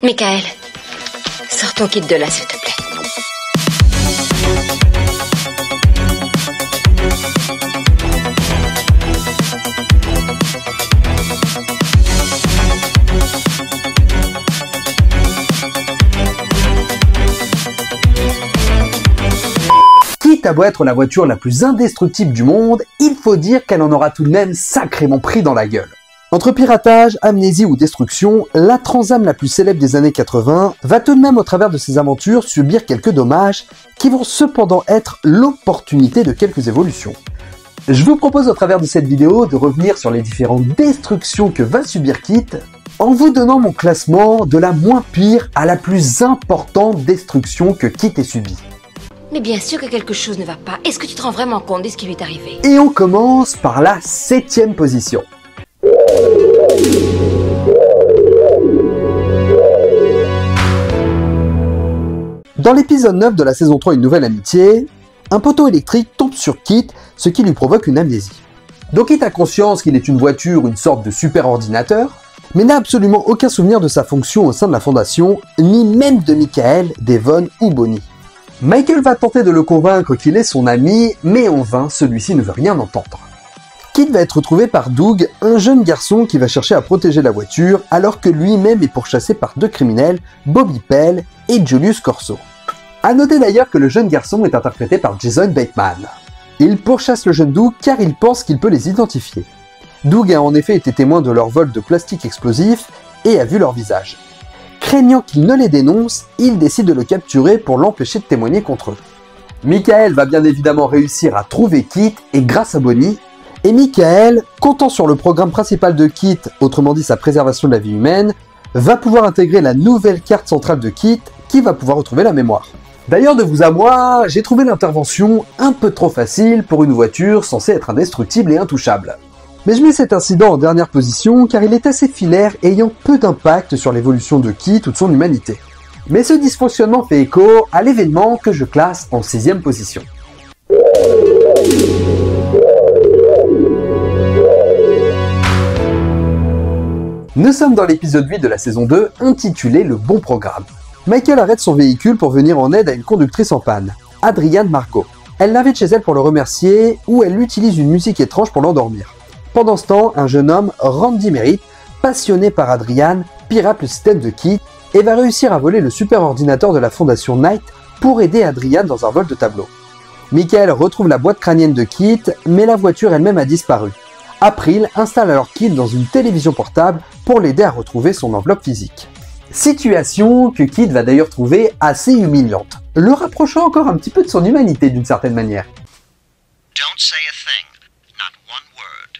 Michael, sors ton kit de là, s'il te plaît. Quitte à beau être la voiture la plus indestructible du monde, il faut dire qu'elle en aura tout de même sacrément pris dans la gueule. Entre piratage, amnésie ou destruction, la Trans-Am la plus célèbre des années 80 va tout de même au travers de ses aventures subir quelques dommages qui vont cependant être l'opportunité de quelques évolutions. Je vous propose au travers de cette vidéo de revenir sur les différentes destructions que va subir KITT en vous donnant mon classement de la moins pire à la plus importante destruction que KITT ait subie. Mais bien sûr que quelque chose ne va pas. Est-ce que tu te rends vraiment compte de ce qui lui est arrivé? Et on commence par la 7e position. Dans l'épisode 9 de la saison 3 Une nouvelle amitié, un poteau électrique tombe sur KITT, ce qui lui provoque une amnésie. Donc KITT a conscience qu'il est une voiture, une sorte de super ordinateur, mais n'a absolument aucun souvenir de sa fonction au sein de la fondation, ni même de Michael, Devon ou Bonnie. Michael va tenter de le convaincre qu'il est son ami, mais en vain, celui-ci ne veut rien entendre. KITT va être retrouvé par Doug, un jeune garçon qui va chercher à protéger la voiture, alors que lui-même est pourchassé par deux criminels, Bobby Pell et Julius Corso. A noter d'ailleurs que le jeune garçon est interprété par Jason Bateman. Il pourchasse le jeune Doug car il pense qu'il peut les identifier. Doug a en effet été témoin de leur vol de plastique explosif et a vu leur visage. Craignant qu'il ne les dénonce, il décide de le capturer pour l'empêcher de témoigner contre eux. Michael va bien évidemment réussir à trouver KITT et grâce à Bonnie, et Michael, comptant sur le programme principal de KITT, autrement dit sa préservation de la vie humaine, va pouvoir intégrer la nouvelle carte centrale de KITT qui va pouvoir retrouver la mémoire. D'ailleurs, de vous à moi, j'ai trouvé l'intervention un peu trop facile pour une voiture censée être indestructible et intouchable. Mais je mets cet incident en dernière position car il est assez filaire et ayant peu d'impact sur l'évolution de KITT ou de son humanité. Mais ce dysfonctionnement fait écho à l'événement que je classe en 6e position. Nous sommes dans l'épisode 8 de la saison 2, intitulé Le bon programme. Michael arrête son véhicule pour venir en aide à une conductrice en panne, Adrienne Margot. Elle l'invite chez elle pour le remercier, où elle utilise une musique étrange pour l'endormir. Pendant ce temps, un jeune homme, Randy Merritt, passionné par Adrienne, pirate le système de KITT et va réussir à voler le super ordinateur de la fondation Knight pour aider Adrienne dans un vol de tableau. Michael retrouve la boîte crânienne de KITT, mais la voiture elle-même a disparu. April installe alors KITT dans une télévision portable pour l'aider à retrouver son enveloppe physique. Situation que KITT va d'ailleurs trouver assez humiliante, le rapprochant encore un petit peu de son humanité d'une certaine manière. Don't say a thing, not one word.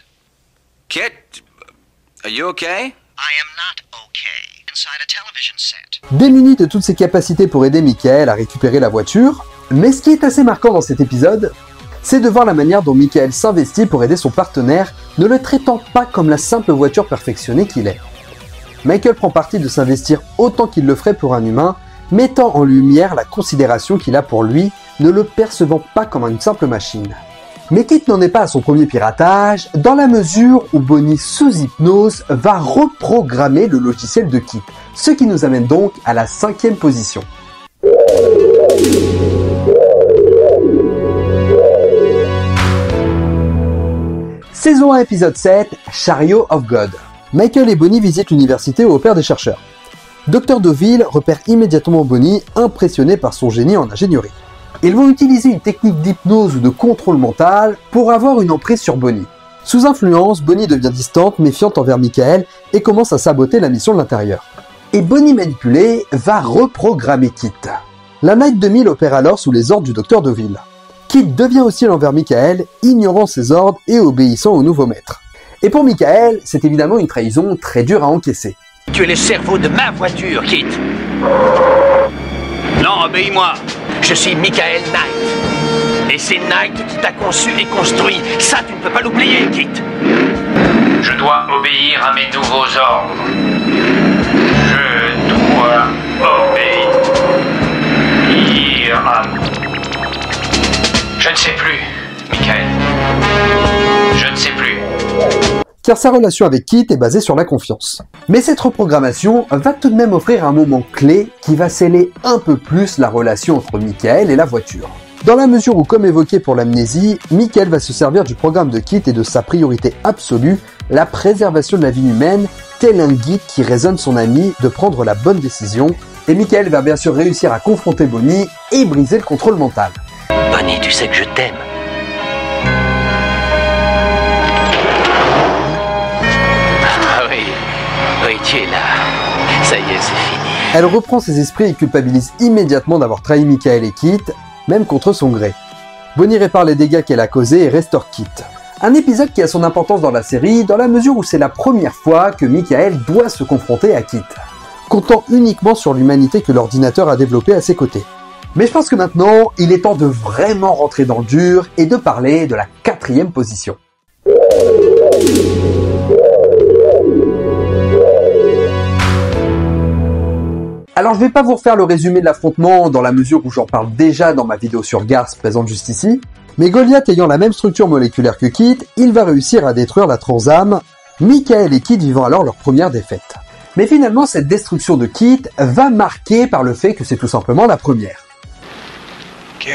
KITT, are you okay? I am not okay inside a television set. Démuni de toutes ses capacités pour aider Michael à récupérer la voiture, mais ce qui est assez marquant dans cet épisode, c'est de voir la manière dont Michael s'investit pour aider son partenaire, ne le traitant pas comme la simple voiture perfectionnée qu'il est. Michael prend parti de s'investir autant qu'il le ferait pour un humain, mettant en lumière la considération qu'il a pour lui, ne le percevant pas comme une simple machine. Mais KITT n'en est pas à son premier piratage, dans la mesure où Bonnie, sous hypnose, va reprogrammer le logiciel de KITT, ce qui nous amène donc à la 5e position. Saison 1, épisode 7, Chariot of God. Michael et Bonnie visitent l'université où opèrent des chercheurs. Dr. Deauville repère immédiatement Bonnie, impressionné par son génie en ingénierie. Ils vont utiliser une technique d'hypnose ou de contrôle mental pour avoir une emprise sur Bonnie. Sous influence, Bonnie devient distante, méfiante envers Michael et commence à saboter la mission de l'intérieur. Et Bonnie manipulée va reprogrammer KITT. La Knight 2000 opère alors sous les ordres du Dr. Deauville. KITT devient hostile envers Michael, ignorant ses ordres et obéissant au nouveau maître. Et pour Michael, c'est évidemment une trahison très dure à encaisser. Tu es le cerveau de ma voiture, KITT. Non, obéis-moi. Je suis Michael Knight. Et c'est Knight qui t'a conçu et construit. Ça, tu ne peux pas l'oublier, KITT. Je dois obéir à mes nouveaux ordres. Je dois obéir à... Je ne sais plus, Michael. Je ne sais plus. car sa relation avec Kit est basée sur la confiance. Mais cette reprogrammation va tout de même offrir un moment clé qui va sceller un peu plus la relation entre Michael et la voiture. Dans la mesure où, comme évoqué pour l'amnésie, Michael va se servir du programme de Kit et de sa priorité absolue, la préservation de la vie humaine, tel un guide qui raisonne son ami de prendre la bonne décision, et Michael va bien sûr réussir à confronter Bonnie et briser le contrôle mental. Bonnie, tu sais que je t'aime. Ah oui, oui, tu es là. Ça y est, c'est fini. Elle reprend ses esprits et culpabilise immédiatement d'avoir trahi Michael et Kit, même contre son gré. Bonnie répare les dégâts qu'elle a causés et restaure Kit. Un épisode qui a son importance dans la série, dans la mesure où c'est la première fois que Michael doit se confronter à Kit, comptant uniquement sur l'humanité que l'ordinateur a développée à ses côtés. Mais je pense que maintenant, il est temps de vraiment rentrer dans le dur et de parler de la 4e position. Alors je vais pas vous refaire le résumé de l'affrontement dans la mesure où j'en parle déjà dans ma vidéo sur Garth présente juste ici, mais Goliath ayant la même structure moléculaire que Kit, il va réussir à détruire la Transam, Michael et Kit vivant alors leur première défaite. Mais finalement cette destruction de Kit va marquer par le fait que c'est tout simplement la première. Kit.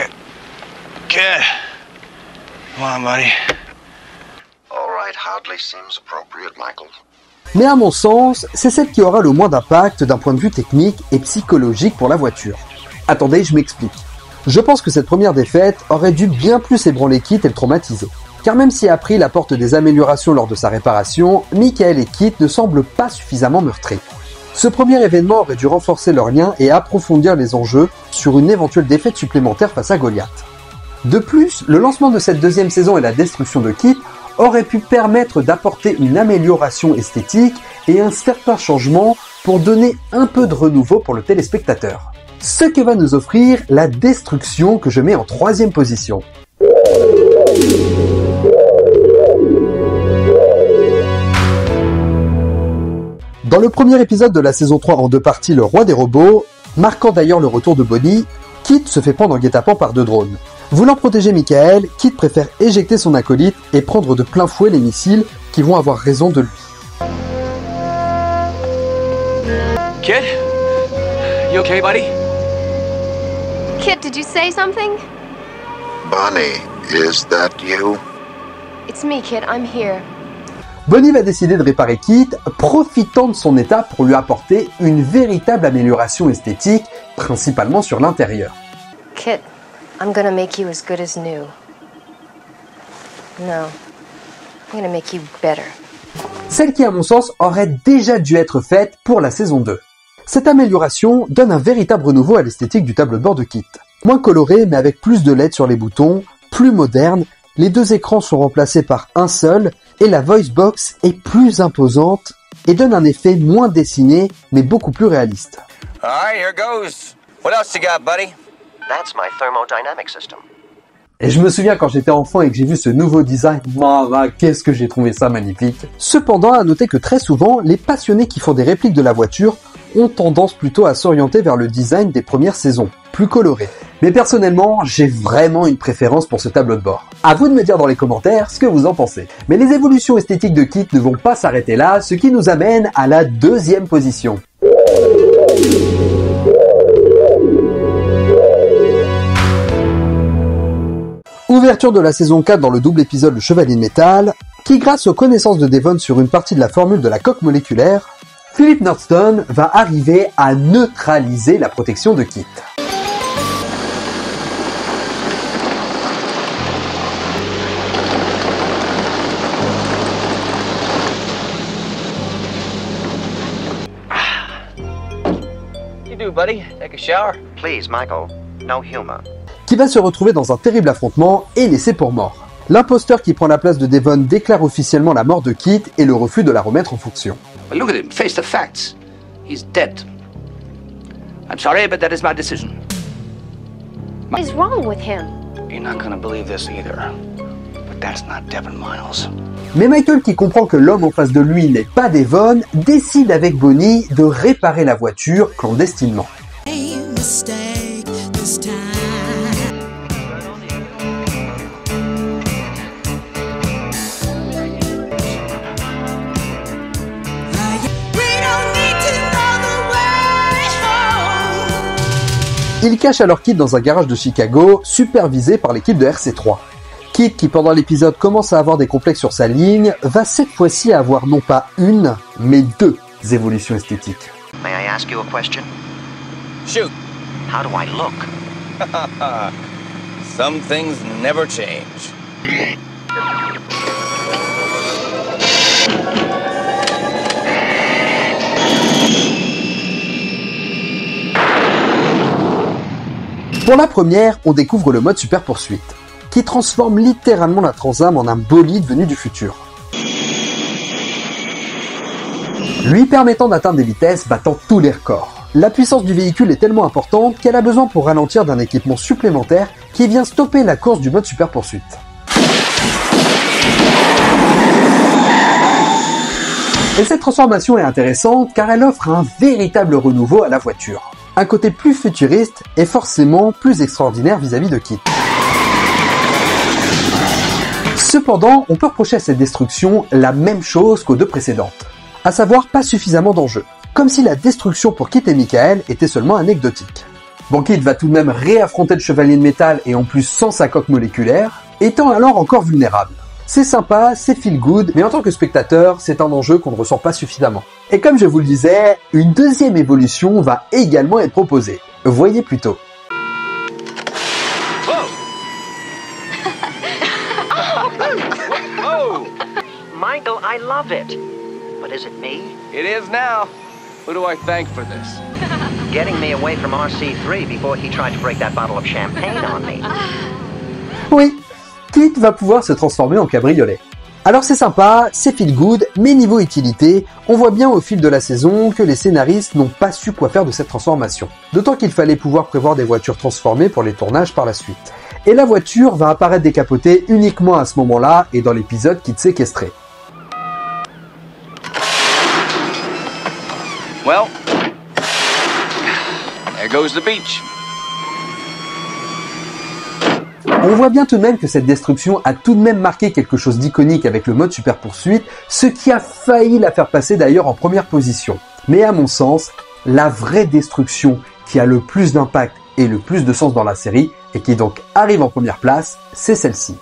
Come on, buddy. All right, hardly seems appropriate, Michael. Mais à mon sens, c'est celle qui aura le moins d'impact d'un point de vue technique et psychologique pour la voiture. Attendez, je m'explique. Je pense que cette première défaite aurait dû bien plus ébranler Kit et le traumatiser. Car même si April apporte des améliorations lors de sa réparation, Michael et Kit ne semblent pas suffisamment meurtris. Ce premier événement aurait dû renforcer leur lien et approfondir les enjeux sur une éventuelle défaite supplémentaire face à Goliath. De plus, le lancement de cette 2e saison et la destruction de Kit aurait pu permettre d'apporter une amélioration esthétique et un certain changement pour donner un peu de renouveau pour le téléspectateur. Ce que va nous offrir la destruction que je mets en 3e position. Dans le premier épisode de la saison 3 en 2 parties, Le Roi des Robots, marquant d'ailleurs le retour de Bonnie, Kit se fait prendre en guet-apens par 2 drones. Voulant protéger Michael, Kit préfère éjecter son acolyte et prendre de plein fouet les missiles qui vont avoir raison de lui. Kid? You okay, buddy? Kit, did you say something? Bonnie, is that you? It's me, Kit. I'm here. Bonnie va décider de réparer Kit, profitant de son état pour lui apporter une véritable amélioration esthétique, principalement sur l'intérieur. Kit, I'm gonna make you as good as new. No, I'm gonna make you better. Celle qui, à mon sens, aurait déjà dû être faite pour la saison 2. Cette amélioration donne un véritable renouveau à l'esthétique du tableau de bord de Kit. Moins coloré, mais avec plus de LED sur les boutons, plus moderne, les 2 écrans sont remplacés par un seul, et la voice box est plus imposante et donne un effet moins dessiné, mais beaucoup plus réaliste. All right, here goes. What else you got, buddy? That's my thermodynamic system. Et je me souviens quand j'étais enfant et que j'ai vu ce nouveau design, qu'est-ce que j'ai trouvé ça magnifique. Cependant, à noter que très souvent, les passionnés qui font des répliques de la voiture ont tendance plutôt à s'orienter vers le design des premières saisons, plus coloré. Mais personnellement, j'ai vraiment une préférence pour ce tableau de bord. À vous de me dire dans les commentaires ce que vous en pensez. Mais les évolutions esthétiques de Kit ne vont pas s'arrêter là, ce qui nous amène à la 2e position. Ouverture de la saison 4 dans le double épisode Le Chevalier de Métal, qui grâce aux connaissances de Devon sur une partie de la formule de la coque moléculaire, Philip Norton va arriver à neutraliser la protection de Kit. You do, buddy. Take a shower. Please, Michael, no humor. Qui va se retrouver dans un terrible affrontement et laissé pour mort. L'imposteur qui prend la place de Devon déclare officiellement la mort de Kit et le refus de la remettre en fonction. But look at him, face the facts. He's dead. I'm sorry, but that is my decision. What is wrong with him? You're not gonna believe this either. But that's not Devon Miles. Mais Michael, qui comprend que l'homme en face de lui n'est pas Devon, décide avec Bonnie de réparer la voiture clandestinement. Il cache alors Kit dans un garage de Chicago, supervisé par l'équipe de RC3. Kit, qui pendant l'épisode commence à avoir des complexes sur sa ligne, va cette fois-ci avoir non pas une, mais deux évolutions esthétiques. May I ask you a question? Shoot. How do I look? Some things never change. Pour la première, on découvre le mode super poursuite, qui transforme littéralement la Trans Am en un bolide venu du futur. Lui permettant d'atteindre des vitesses battant tous les records. La puissance du véhicule est tellement importante qu'elle a besoin pour ralentir d'un équipement supplémentaire qui vient stopper la course du mode super poursuite. Et cette transformation est intéressante car elle offre un véritable renouveau à la voiture. Un côté plus futuriste et forcément plus extraordinaire vis-à-vis de Kit. Cependant, on peut reprocher à cette destruction la même chose qu'aux deux précédentes, à savoir pas suffisamment d'enjeux, comme si la destruction pour Kit et Michael était seulement anecdotique. Bon, Kit va tout de même réaffronter le chevalier de métal et en plus sans sa coque moléculaire, étant alors encore vulnérable. C'est sympa, c'est feel good, mais en tant que spectateur, c'est un enjeu qu'on ne ressent pas suffisamment. Et comme je vous le disais, une deuxième évolution va également être proposée. Voyez plutôt. Michael, I love it. But is it me? It is now. Who do I thank for this? Getting me away from RC3 before he tried to break that bottle of champagne on me. Oui, Kit va pouvoir se transformer en cabriolet. Alors c'est sympa, c'est feel good, mais niveau utilité, on voit bien au fil de la saison que les scénaristes n'ont pas su quoi faire de cette transformation. D'autant qu'il fallait pouvoir prévoir des voitures transformées pour les tournages par la suite. Et la voiture va apparaître décapotée uniquement à ce moment-là et dans l'épisode Kit séquestré. Well, there goes the beach. On voit bien tout de même que cette destruction a tout de même marqué quelque chose d'iconique avec le mode super poursuite, ce qui a failli la faire passer d'ailleurs en première position. Mais à mon sens, la vraie destruction qui a le plus d'impact et le plus de sens dans la série, et qui donc arrive en première place, c'est celle-ci.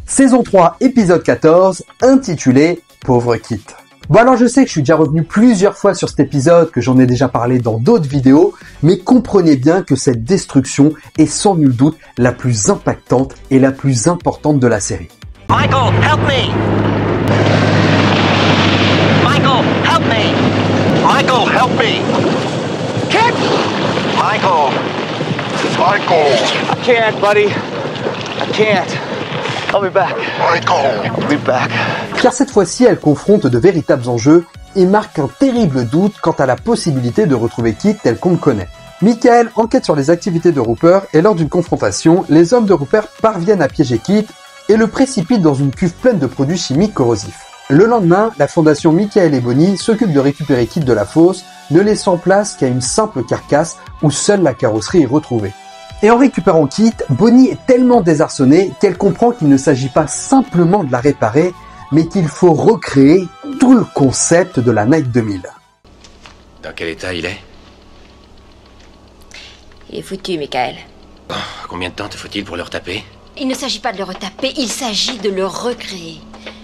Saison 3, épisode 14, intitulé « Pauvre Kit ». Bon alors je sais que je suis déjà revenu plusieurs fois sur cet épisode, que j'en ai déjà parlé dans d'autres vidéos, mais comprenez bien que cette destruction est sans nul doute la plus impactante et la plus importante de la série. Michael, help me! Michael, help me! Michael, help me! Kit! Michael! Michael! I can't, buddy. I can't. I'll be back. Michael! I'll be back. Car cette fois-ci, elle confronte de véritables enjeux et marque un terrible doute quant à la possibilité de retrouver Kit tel qu'on le connaît. Michael enquête sur les activités de Rupert et lors d'une confrontation, les hommes de Rupert parviennent à piéger Kit et le précipitent dans une cuve pleine de produits chimiques corrosifs. Le lendemain, la fondation Michael et Bonnie s'occupe de récupérer Kit de la fosse, ne laissant place qu'à une simple carcasse où seule la carrosserie est retrouvée. Et en récupérant Kit, Bonnie est tellement désarçonnée qu'elle comprend qu'il ne s'agit pas simplement de la réparer, mais qu'il faut recréer tout le concept de la Night 2000. Dans quel état il est? Il est foutu, Michael. Combien de temps te faut-il pour le retaper? Il ne s'agit pas de le retaper, il s'agit de le recréer.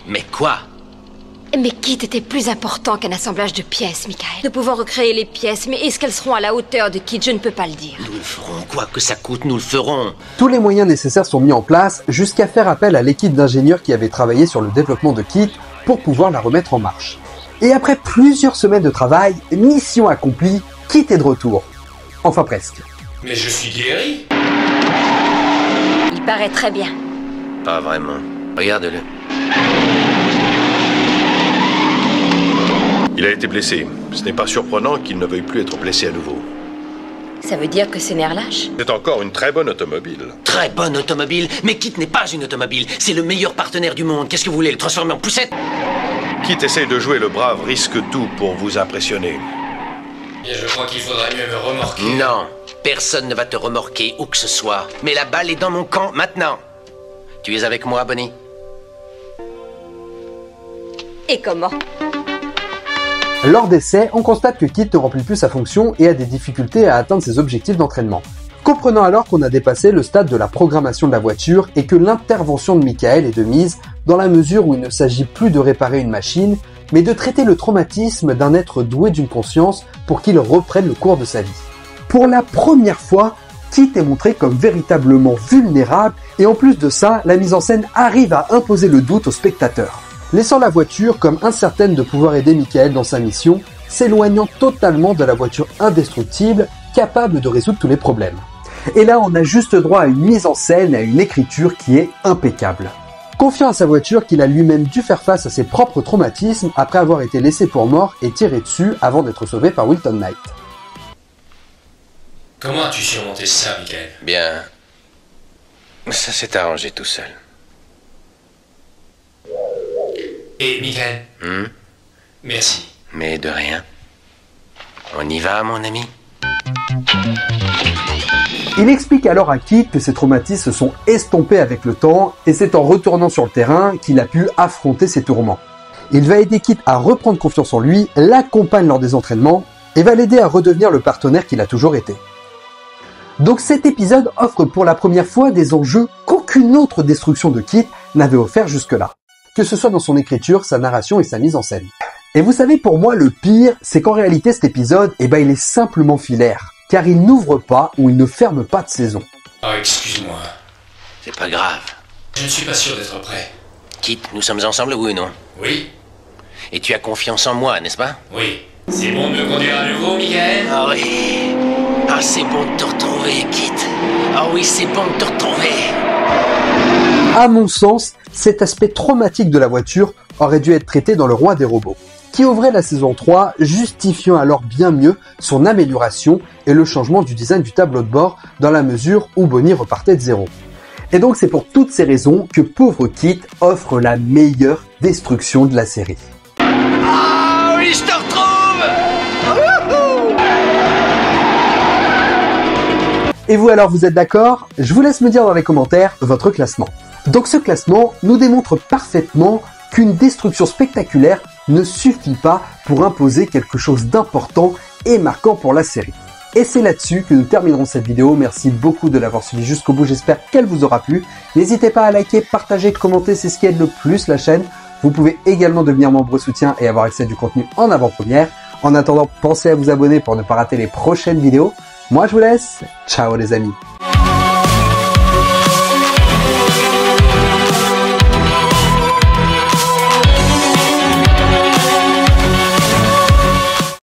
Mais quoi? Mais Kit était plus important qu'un assemblage de pièces, Michael. Nous pouvons recréer les pièces, mais est-ce qu'elles seront à la hauteur de Kit? Je ne peux pas le dire. Nous le ferons, quoi que ça coûte, nous le ferons. Tous les moyens nécessaires sont mis en place jusqu'à faire appel à l'équipe d'ingénieurs qui avait travaillé sur le développement de Kit pour pouvoir la remettre en marche. Et après plusieurs semaines de travail, mission accomplie, Kit est de retour. Enfin presque. Mais je suis guéri. Il paraît très bien. Pas vraiment. Regarde-le. Il a été blessé. Ce n'est pas surprenant qu'il ne veuille plus être blessé à nouveau. Ça veut dire que c'est nerf lâche? C'est encore une très bonne automobile. Très bonne automobile, mais Kit n'est pas une automobile. C'est le meilleur partenaire du monde. Qu'est-ce que vous voulez, le transformer en poussette? Kit essaye de jouer le brave, risque tout pour vous impressionner. Et je crois qu'il faudrait mieux me remorquer. Non, personne ne va te remorquer où que ce soit. Mais la balle est dans mon camp maintenant. Tu es avec moi, Bonnie? Et comment? Lors d'essais, on constate que Kit ne remplit plus sa fonction et a des difficultés à atteindre ses objectifs d'entraînement. Comprenant alors qu'on a dépassé le stade de la programmation de la voiture et que l'intervention de Michael est de mise dans la mesure où il ne s'agit plus de réparer une machine, mais de traiter le traumatisme d'un être doué d'une conscience pour qu'il reprenne le cours de sa vie. Pour la première fois, Kit est montré comme véritablement vulnérable et en plus de ça, la mise en scène arrive à imposer le doute au spectateur, laissant la voiture comme incertaine de pouvoir aider Michael dans sa mission, s'éloignant totalement de la voiture indestructible capable de résoudre tous les problèmes. Et là, on a juste droit à une mise en scène et à une écriture qui est impeccable. Confiant à sa voiture qu'il a lui-même dû faire face à ses propres traumatismes après avoir été laissé pour mort et tiré dessus avant d'être sauvé par Wilton Knight. Comment as-tu surmonté ça, Michael? Bien. Ça s'est arrangé tout seul. Et Michael? Merci. Mais de rien. On y va, mon ami? Il explique alors à Kit que ses traumatismes se sont estompés avec le temps et c'est en retournant sur le terrain qu'il a pu affronter ses tourments. Il va aider Kit à reprendre confiance en lui, l'accompagne lors des entraînements et va l'aider à redevenir le partenaire qu'il a toujours été. Donc cet épisode offre pour la première fois des enjeux qu'aucune autre destruction de Kit n'avait offert jusque-là, que ce soit dans son écriture, sa narration et sa mise en scène. Et vous savez, pour moi, le pire, c'est qu'en réalité cet épisode, il est simplement filaire, car il n'ouvre pas ou il ne ferme pas de saison. Oh, excuse-moi. C'est pas grave. Je ne suis pas sûr d'être prêt. Kit, nous sommes ensemble, oui ou non? Oui. Et tu as confiance en moi, n'est-ce pas? Oui. C'est bon de me conduire à nouveau, Michael? Ah oui. Ah, c'est bon de te retrouver, Kit. Ah oui, c'est bon de te retrouver. À mon sens, cet aspect traumatique de la voiture aurait dû être traité dans Le Roi des robots, qui ouvrait la saison 3, justifiant alors bien mieux son amélioration et le changement du design du tableau de bord dans la mesure où Bonnie repartait de zéro. Et donc c'est pour toutes ces raisons que Pauvre Kit offre la meilleure destruction de la série. Ah oui, je te retrouve! Et vous alors, vous êtes d'accord? Je vous laisse me dire dans les commentaires votre classement. Donc ce classement nous démontre parfaitement qu'une destruction spectaculaire ne suffit pas pour imposer quelque chose d'important et marquant pour la série. Et c'est là-dessus que nous terminerons cette vidéo. Merci beaucoup de l'avoir suivi jusqu'au bout, j'espère qu'elle vous aura plu. N'hésitez pas à liker, partager, commenter, c'est ce qui aide le plus la chaîne. Vous pouvez également devenir membre soutien et avoir accès à du contenu en avant-première. En attendant, pensez à vous abonner pour ne pas rater les prochaines vidéos. Moi je vous laisse, ciao les amis.